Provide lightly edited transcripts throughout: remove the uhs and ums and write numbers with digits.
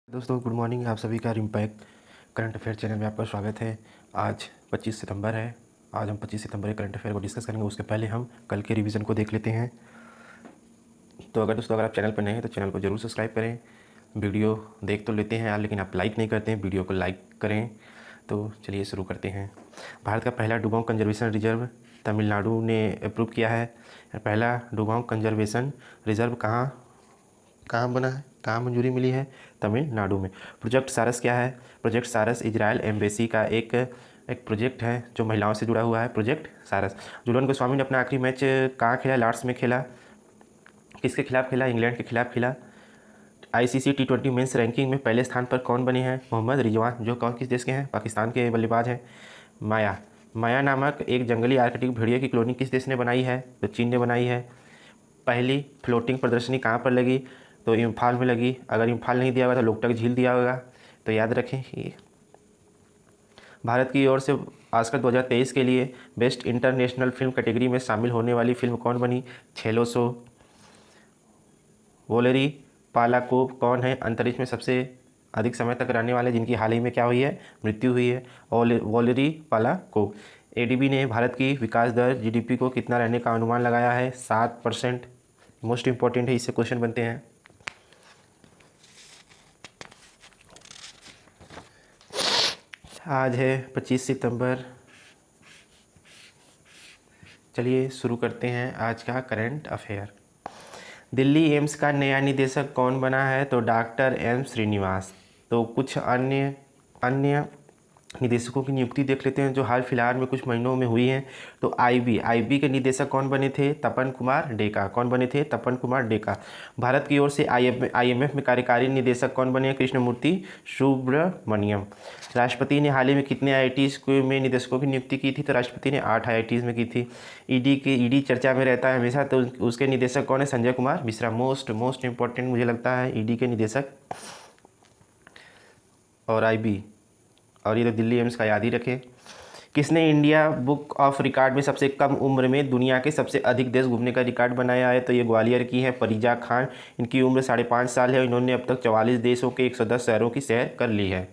दोस्तों good morning. आप सभी का इम्पैक्ट करंट अफेयर चैनल में आपका स्वागत है। आज 25 सितंबर है। आज हम 25 सितंबर के करंट अफेयर को डिस्कस करेंगे। उसके पहले हम कल के रिवीजन को देख लेते हैं। तो अगर आप चैनल पर नए हैं तो चैनल को जरूर सब्सक्राइब करें। वीडियो देख तो लेते हैं यार, लेकिन आप लाइक नहीं करते हैं। वीडियो को लाइक करें। तो चलिए शुरू करते हैं। भारत का पहला डुगोंग कंजर्वेशन रिजर्व तमिलनाडु ने अप्रूव किया है। पहला डुगोंग कंजर्वेशन रिजर्व कहाँ बना है, कहाँ मंजूरी मिली है? तमिलनाडु में। प्रोजेक्ट सारस क्या है? प्रोजेक्ट सारस इजराइल एम्बेसी का एक प्रोजेक्ट है जो महिलाओं से जुड़ा हुआ है। प्रोजेक्ट सारस। झूलन गोस्वामी ने अपना आखिरी मैच कहाँ खेला? लॉर्ड्स में खेला। किसके खिलाफ खेला? इंग्लैंड के खिलाफ खेला। ICC T20 मेंस रैंकिंग में पहले स्थान पर कौन बने हैं? मोहम्मद रिजवान, जो कौन किस देश के हैं? पाकिस्तान के बल्लेबाज हैं। माया नामक एक जंगली आर्कटिक भेड़िए की कॉलोनी किस देश ने बनाई है? तो चीन ने बनाई है। पहली फ्लोटिंग प्रदर्शनी कहाँ पर लगी? तो इम्फाल में लगी। अगर इम्फाल नहीं दिया होगा तो लोकटक झील दिया होगा, तो याद रखें। ये भारत की ओर से ऑस्कर 2023 के लिए बेस्ट इंटरनेशनल फिल्म कैटेगरी में शामिल होने वाली फिल्म कौन बनी? छेलोसो। वोलेरी पालाकोव कौन है अंतरिक्ष में सबसे अधिक समय तक रहने वाले, जिनकी हाल ही में क्या हुई है? मृत्यु हुई है। वोलेरी पालाकोव। ADB ने भारत की विकास दर GDP को कितना रहने का अनुमान लगाया है? 7%। मोस्ट इंपॉर्टेंट है, इससे क्वेश्चन बनते हैं। आज है 25 सितंबर। चलिए शुरू करते हैं आज का करंट अफेयर। दिल्ली एम्स का नया निदेशक कौन बना है? तो डॉक्टर M श्रीनिवास। तो कुछ अन्य निदेशकों की नियुक्ति देख लेते हैं जो हाल फिलहाल में कुछ महीनों में हुई हैं। तो IB के निदेशक कौन बने थे? तपन कुमार डेका। कौन बने थे? तपन कुमार डेका। भारत की ओर से IMF में कार्यकारी निदेशक कौन बने? कृष्णमूर्ति सुब्रमण्यम। राष्ट्रपति ने हाल ही में कितने IITs में निदेशकों की नियुक्ति की थी? तो राष्ट्रपति ने 8 IITs में की थी। ईडी चर्चा में रहता है हमेशा, तो उसके निदेशक कौन है? संजय कुमार मिश्रा। मोस्ट इंपॉर्टेंट मुझे लगता है ईडी के निदेशक और IB, और ये तो दिल्ली एम्स का याद ही रखें। किसने इंडिया बुक ऑफ रिकॉर्ड में सबसे कम उम्र में दुनिया के सबसे अधिक देश घूमने का रिकॉर्ड बनाया है? तो ये ग्वालियर की है परिजा खान। इनकी उम्र 5.5 साल है। इन्होंने अब तक 44 देशों के 110 शहरों की सैर कर ली है।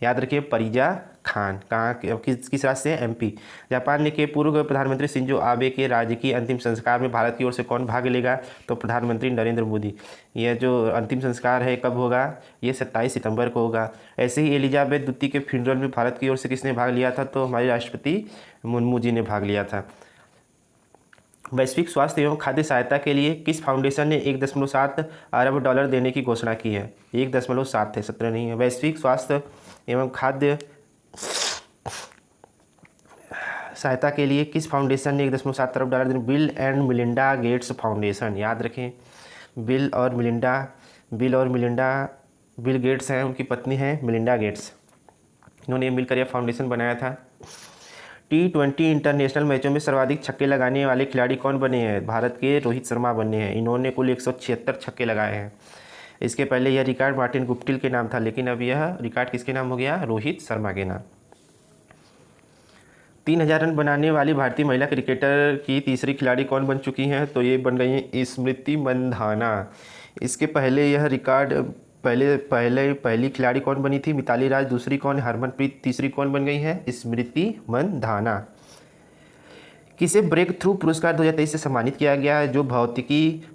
याद रखिए परिजा खान। कहाँ किस राज्य से? MP। जापान के पूर्व प्रधानमंत्री शिंजो आबे के राजकीय अंतिम संस्कार में भारत की ओर से कौन भाग लेगा? तो प्रधानमंत्री नरेंद्र मोदी। यह जो अंतिम संस्कार है कब होगा? ये 27 सितंबर को होगा। ऐसे ही एलिजाबेथ द्वितीय के फ्यूनरल में भारत की ओर से किसने भाग लिया था? तो हमारे राष्ट्रपति मुर्मू जी ने भाग लिया था। वैश्विक स्वास्थ्य एवं खाद्य सहायता के लिए किस फाउंडेशन ने 1.7 अरब डॉलर देने की घोषणा की है? 1.7 है, 17 नहीं है। वैश्विक स्वास्थ्य एवं खाद्य सहायता के लिए किस फाउंडेशन ने 1.7 अरब डॉलर दिए? Bill and Melinda Gates foundation. याद रखें बिल गेट्स हैं, उनकी पत्नी है मिलिंडा गेट्स। इन्होंने मिलकर यह फाउंडेशन बनाया था। T20 इंटरनेशनल मैचों में सर्वाधिक छक्के लगाने वाले खिलाड़ी कौन बने हैं? भारत के रोहित शर्मा बने हैं। इन्होंने कुल 176 छक्के लगाए हैं। इसके पहले यह रिकॉर्ड मार्टिन गुप्टिल के नाम था, लेकिन अब यह रिकॉर्ड किसके नाम हो गया? रोहित शर्मा के नाम। 3000 रन बनाने वाली भारतीय महिला क्रिकेटर की तीसरी खिलाड़ी कौन बन चुकी हैं? तो ये बन गई हैं स्मृति मंधाना। इसके पहले यह रिकॉर्ड पहली खिलाड़ी कौन बनी थी? मिताली राज। दूसरी कौन? हरमनप्रीत। तीसरी कौन बन गई है? स्मृति मंधाना। किसे ब्रेक थ्रू पुरस्कार 2023 से सम्मानित किया गया है? जो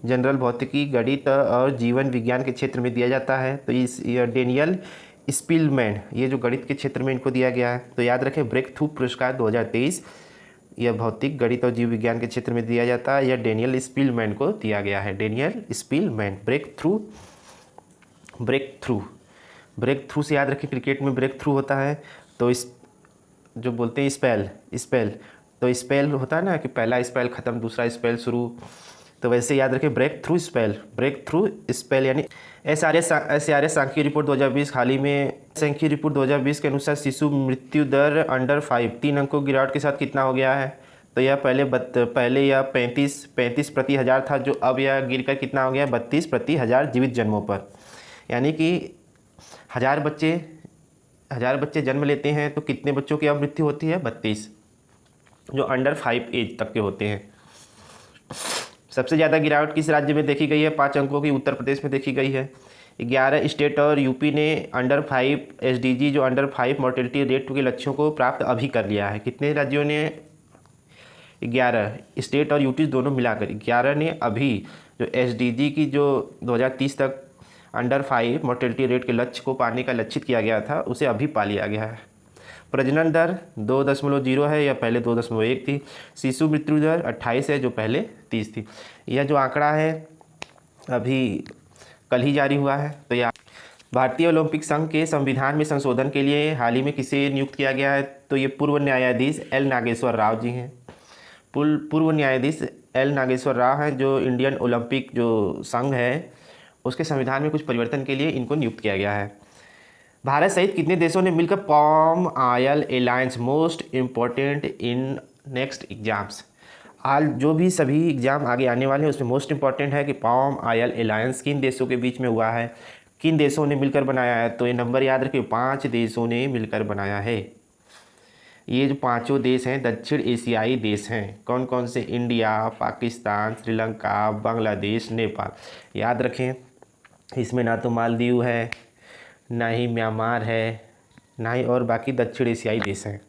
जनरल भौतिकी, गणित और जीवन विज्ञान के क्षेत्र में दिया जाता है। तो डेनियल स्पिलमैन, ये जो गणित के क्षेत्र में इनको दिया गया है। तो याद रखें ब्रेक थ्रू पुरस्कार 2023 यह भौतिक, गणित और जीव विज्ञान के क्षेत्र में दिया जाता है। यह डेनियल स्पिलमैन को दिया गया है। डेनियल स्पिलमैन। ब्रेक थ्रू से याद रखें क्रिकेट में ब्रेक थ्रू होता है तो इस जो बोलते हैं स्पेल, तो स्पेल होता है ना कि पहला स्पेल ख़त्म दूसरा स्पेल शुरू, तो वैसे याद रखें ब्रेक थ्रू स्पेल यानी SRS सांख्यिकी रिपोर्ट 2020 हाल ही में सांख्यिकी रिपोर्ट 2020 के अनुसार शिशु मृत्यु दर अंडर 5 3 अंकों की गिरावट के साथ कितना हो गया है? तो यह पहले यह 35 प्रति हज़ार था, जो अब यह गिरकर कितना हो गया? 32 प्रति हज़ार जीवित जन्मों पर। यानी कि 1000 बच्चे जन्म लेते हैं तो कितने बच्चों की अब मृत्यु होती है? 32, जो अंडर 5 एज तक के होते हैं। सबसे ज़्यादा गिरावट किस राज्य में देखी गई है? 5 अंकों की उत्तर प्रदेश में देखी गई है। 11 स्टेट और यूपी ने अंडर 5 SDG जो अंडर 5 मोर्टेलिटी रेट के लक्ष्यों को प्राप्त अभी कर लिया है। कितने राज्यों ने? 11 स्टेट और यूटी दोनों मिलाकर 11 ने अभी जो SDG की जो 2030 तक अंडर 5 मोर्टेलिटी रेट के लक्ष्य को पाने का लक्षित किया गया था, उसे अभी पा लिया गया है। प्रजनन दर 2.0 है, या पहले 2.1 थी। शिशु मृत्यु दर 28 है, जो पहले 30 थी। यह जो आंकड़ा है अभी कल ही जारी हुआ है। तो यह भारतीय ओलंपिक संघ के संविधान में संशोधन के लिए हाल ही में किसे नियुक्त किया गया है? तो ये पूर्व न्यायाधीश एल नागेश्वर राव जी हैं। पूर्व न्यायाधीश एल नागेश्वर राव हैं, जो इंडियन ओलंपिक जो संघ है उसके संविधान में कुछ परिवर्तन के लिए इनको नियुक्त किया गया है। भारत सहित कितने देशों ने मिलकर palm oil alliance most important in next exams? हाल जो भी सभी एग्ज़ाम आगे आने वाले हैं उसमें मोस्ट इम्पॉर्टेंट है कि पाम ऑयल अलायंस किन देशों के बीच में हुआ है, किन देशों ने मिलकर बनाया है? तो ये नंबर याद रखिए, 5 देशों ने मिलकर बनाया है। ये जो पांचों देश हैं दक्षिण एशियाई देश हैं। कौन कौन से? इंडिया, पाकिस्तान, श्रीलंका, बांग्लादेश, नेपाल। याद रखें, इसमें ना तो मालदीव है, ना ही म्यांमार है, ना ही और बाकी दक्षिण एशियाई देश हैं।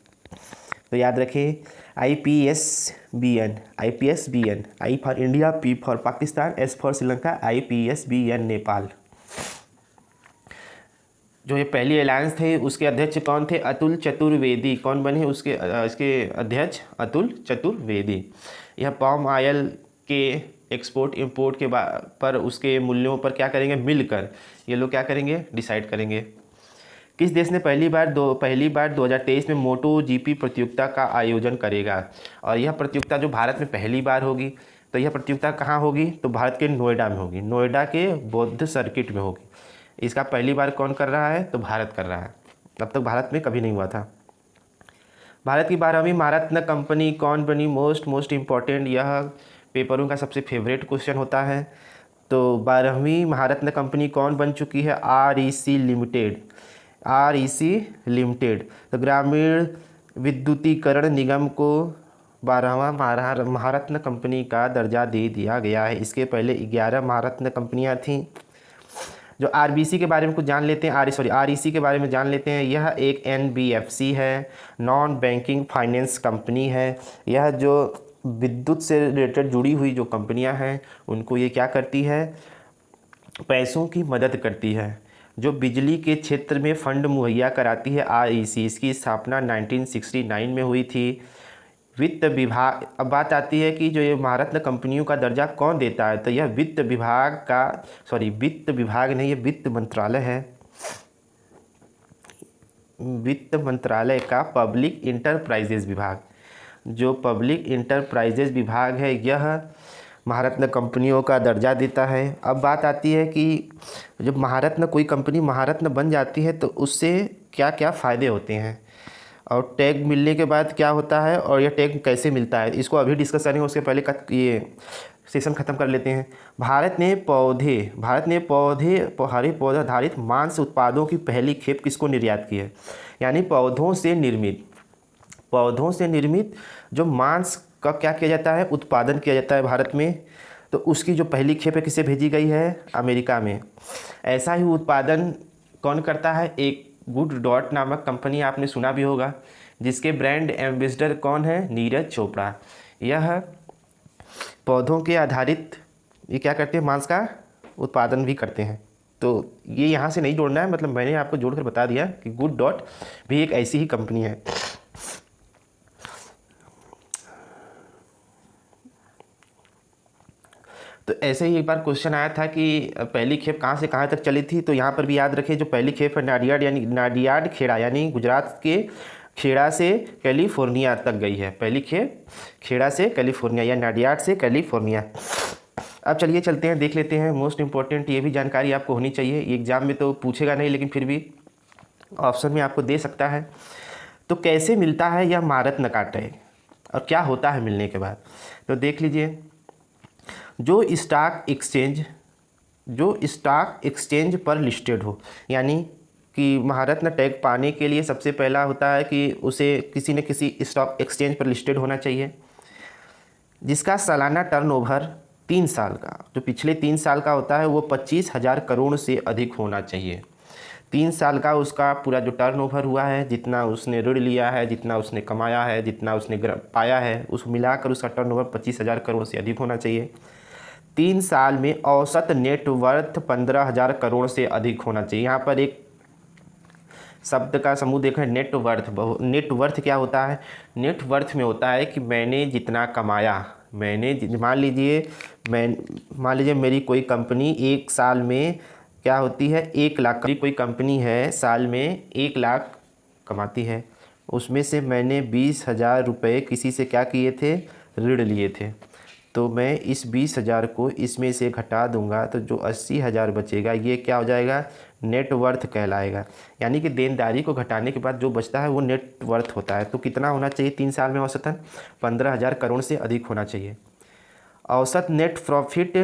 तो याद रखें IPSBN, I for India, P for Pakistan, S for Sri Lanka, IPSBN Nepal. जो ये पहली अलायंस थे उसके अध्यक्ष कौन थे? अतुल चतुर्वेदी। कौन बने इसके अध्यक्ष? अतुल चतुर्वेदी। यह पाम ऑयल के एक्सपोर्ट इंपोर्ट के पर उसके मूल्यों पर क्या करेंगे? मिलकर ये लोग क्या करेंगे? डिसाइड करेंगे। किस देश ने पहली बार 2023 में मोटो GP प्रतियोगिता का आयोजन करेगा? और यह प्रतियोगिता जो भारत में पहली बार होगी, तो यह प्रतियोगिता कहाँ होगी? तो भारत के नोएडा में होगी, नोएडा के बौद्ध सर्किट में होगी। इसका पहली बार कौन कर रहा है? तो भारत कर रहा है। अब तक भारत में कभी नहीं हुआ था। भारत की 12वीं महारत्न कंपनी कौन बनी? मोस्ट इम्पॉर्टेंट, यह पेपरों का सबसे फेवरेट क्वेश्चन होता है। तो 12वीं महारत्न कंपनी कौन बन चुकी है? REC limited. तो ग्रामीण विद्युतीकरण निगम को 12वां महारत्न कंपनी का दर्जा दे दिया गया है। इसके पहले 11 महारत्न कंपनियां थीं। जो RBC के बारे में कुछ जान लेते हैं, REC के बारे में जान लेते हैं। यह एक NBFC है, नॉन बैंकिंग फाइनेंस कंपनी है। यह जो विद्युत से रिलेटेड जुड़ी हुई जो कंपनियां हैं उनको ये क्या करती है? पैसों की मदद करती है। जो बिजली के क्षेत्र में फंड मुहैया कराती है REC, इसकी स्थापना 1969 में हुई थी। वित्त विभाग, अब बात आती है कि जो ये महारत्न कंपनियों का दर्जा कौन देता है? तो यह वित्त विभाग नहीं, ये वित्त मंत्रालय है। वित्त मंत्रालय का पब्लिक इंटरप्राइजेज विभाग, जो पब्लिक इंटरप्राइजेज विभाग है, यह महारत्न कंपनियों का दर्जा देता है। अब बात आती है कि जब कोई कंपनी महारत्न बन जाती है तो उससे क्या क्या फ़ायदे होते हैं, और टैग मिलने के बाद क्या होता है, और यह टैग कैसे मिलता है, इसको अभी डिस्कस करेंगे। उसके पहले ये सेशन ख़त्म कर लेते हैं। भारत ने हरे पौधा आधारित मांस उत्पादों की पहली खेप किसको निर्यात की है? यानी पौधों से निर्मित जो मांस का क्या किया जाता है? उत्पादन किया जाता है भारत में। तो उसकी जो पहली खेप है किसे भेजी गई है? अमेरिका में। ऐसा ही उत्पादन कौन करता है? एक गुड डॉट नामक कंपनी, आपने सुना भी होगा, जिसके ब्रांड एम्बेसडर कौन है? नीरज चोपड़ा। यह पौधों के आधारित ये क्या करते हैं? मांस का उत्पादन भी करते हैं। तो ये यहाँ से नहीं जोड़ना है, मतलब मैंने आपको जोड़कर बता दिया कि गुड डॉट भी एक ऐसी ही कंपनी है। तो ऐसे ही एक बार क्वेश्चन आया था कि पहली खेप कहाँ से कहाँ तक चली थी। तो यहाँ पर भी याद रखें, जो पहली खेप है नाडियाड खेड़ा, यानी गुजरात के खेड़ा से कैलिफोर्निया तक गई है। पहली खेप खेड़ा से कैलिफोर्निया या नाडियाड से कैलिफोर्निया। अब चलिए चलते हैं, देख लेते हैं। मोस्ट इम्पॉर्टेंट ये भी जानकारी आपको होनी चाहिए। एग्जाम में तो पूछेगा नहीं, लेकिन फिर भी ऑप्शन में आपको दे सकता है। तो कैसे मिलता है यह महारत्न का टैग, और क्या होता है मिलने के बाद? तो देख लीजिए, जो स्टॉक एक्सचेंज पर लिस्टेड हो, यानी कि महारत्न टैग पाने के लिए सबसे पहला होता है कि उसे किसी न किसी स्टॉक एक्सचेंज पर लिस्टेड होना चाहिए, जिसका सालाना टर्नओवर 3 साल का, जो पिछले 3 साल का होता है वो 25,000 करोड़ से अधिक होना चाहिए। 3 साल का उसका पूरा जो टर्नओवर हुआ है, जितना उसने ऋण लिया है, जितना उसने कमाया है, जितना उसने पाया है, उस मिलाकर उसका टर्नओवर 25,000 करोड़ से अधिक होना चाहिए। 3 साल में औसत नेटवर्थ 15,000 करोड़ से अधिक होना चाहिए। यहाँ पर एक शब्द का समूह देखें, नेटवर्थ। नेटवर्थ क्या होता है? नेटवर्थ में होता है कि मैंने जितना कमाया, मान लीजिए मेरी कोई कंपनी एक साल में क्या होती है, 1 लाख, कोई कंपनी है साल में 1 लाख कमाती है, उसमें से मैंने 20,000 रुपये किसी से क्या किए थे, ऋण लिए थे, तो मैं इस 20,000 को इसमें से घटा दूंगा तो जो 80,000 बचेगा ये क्या हो जाएगा, नेटवर्थ कहलाएगा। यानी कि देनदारी को घटाने के बाद जो बचता है वो नेटवर्थ होता है। तो कितना होना चाहिए 3 साल में औसतन? 15,000 करोड़ से अधिक होना चाहिए। औसत नेट प्रॉफिट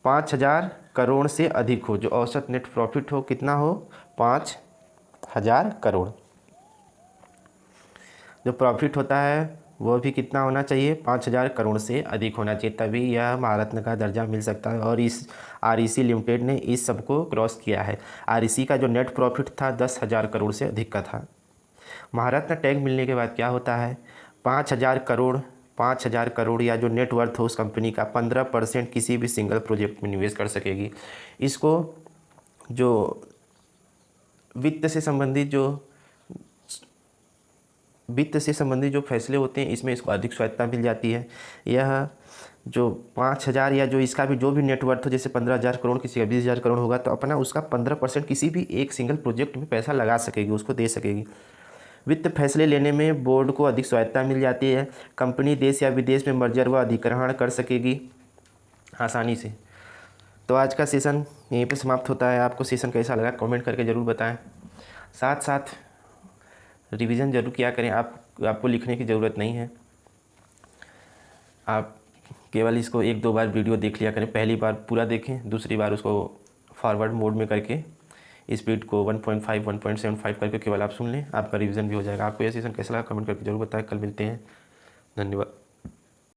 5,000 करोड़ से अधिक हो, जो औसत नेट प्रॉफिट हो कितना हो, 5,000 करोड़। जो प्रॉफिट होता है वो भी कितना होना चाहिए, 5,000 करोड़ से अधिक होना चाहिए, तभी यह महारत्न का दर्जा मिल सकता है। और इस REC लिमिटेड ने इस सबको क्रॉस किया है। REC का जो नेट प्रॉफिट था 10,000 करोड़ से अधिक का था। महारत्न टैग मिलने के बाद क्या होता है, 5,000 करोड़ या जो नेटवर्थ हो उस कंपनी का 15% किसी भी सिंगल प्रोजेक्ट में निवेश कर सकेगी। इसको जो वित्त से संबंधित जो फैसले होते हैं इसमें इसको अधिक स्वायत्तता मिल जाती है। यह जो 5,000 या जो इसका भी जो भी नेटवर्थ हो, जैसे 15,000 करोड़, किसी का 20,000 करोड़ होगा, तो अपना उसका 15% किसी भी एक सिंगल प्रोजेक्ट में पैसा लगा सकेगी, उसको दे सकेगी। वित्त फैसले लेने में बोर्ड को अधिक स्वायत्तता मिल जाती है। कंपनी देश या विदेश में मर्जर व अधिग्रहण कर सकेगी आसानी से। तो आज का सेशन यहीं पे समाप्त होता है। आपको सेशन कैसा लगा कमेंट करके ज़रूर बताएं। साथ साथ रिवीजन जरूर किया करें। आपको लिखने की ज़रूरत नहीं है, आप केवल इसको 1-2 बार वीडियो देख लिया करें। पहली बार पूरा देखें, दूसरी बार उसको फॉरवर्ड मोड में करके स्पीड को 1.5 1.75 करके केवल आप सुन लें, आपका रिवीजन भी हो जाएगा। आपको यह सेशन कैसा लगा कमेंट करके जरूर बताएं। कल मिलते हैं, धन्यवाद।